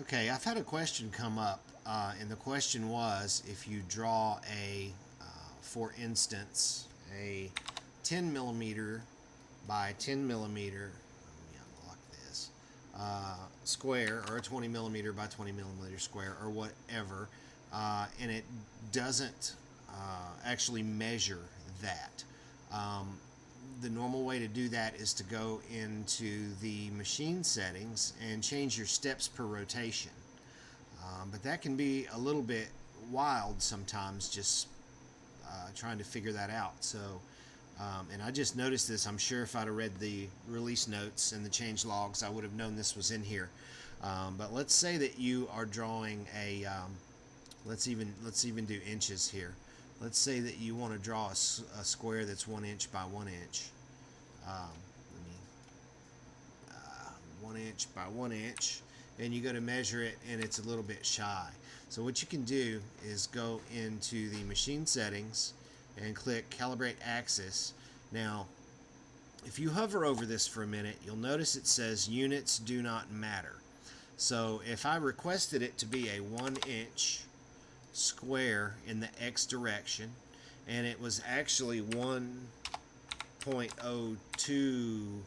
Okay, I've had a question come up, and the question was if you draw for instance, a 10 millimeter by 10 millimeter, let me unlock this, square, or a 20 millimeter by 20 millimeter square, or whatever, and it doesn't actually measure that. The normal way to do that is to go into the machine settings and change your steps per rotation. But that can be a little bit wild sometimes, just trying to figure that out. So, and I just noticed this. I'm sure if I'd have read the release notes and the change logs, I would have known this was in here. But let's say that you are drawing a, let's even do inches here. Let's say that you want to draw a square that's 1 inch by 1 inch. 1 inch by 1 inch, and you go to measure it, and it's a little bit shy. So what you can do is go into the machine settings and click Calibrate Axis. Now, if you hover over this for a minute, you'll notice it says units do not matter. So if I requested it to be a 1 inch square in the X direction, and it was actually 1.02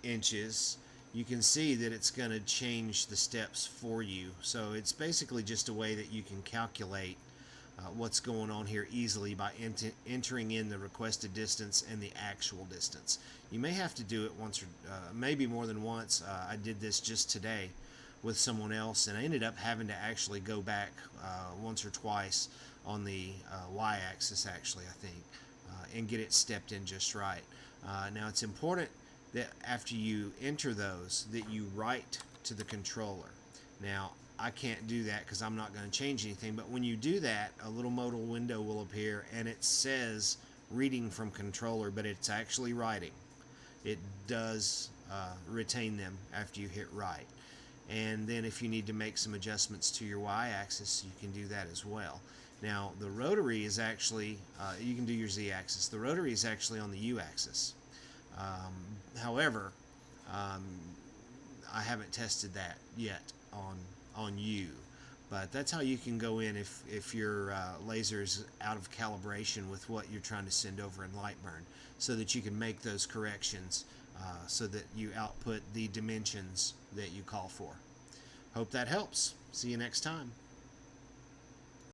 inches, you can see that it's going to change the steps for you. So it's basically just a way that you can calculate what's going on here easily by entering in the requested distance and the actual distance. You may have to do it once or maybe more than once. I did this just today with someone else, and I ended up having to actually go back once or twice on the y-axis, actually, I think, and get it stepped in just right. Now it's important that after you enter those, that you write to the controller. Now, I can't do that because I'm not going to change anything, but when you do that, a little modal window will appear, and it says reading from controller, but it's actually writing. It does retain them after you hit write. And then if you need to make some adjustments to your y-axis, you can do that as well. Now, the rotary is actually, you can do your z-axis. The rotary is actually on the u-axis. However, I haven't tested that yet on you, but that's how you can go in if your laser is out of calibration with what you're trying to send over in LightBurn, so that you can make those corrections so that you output the dimensions that you call for. Hope that helps. See you next time.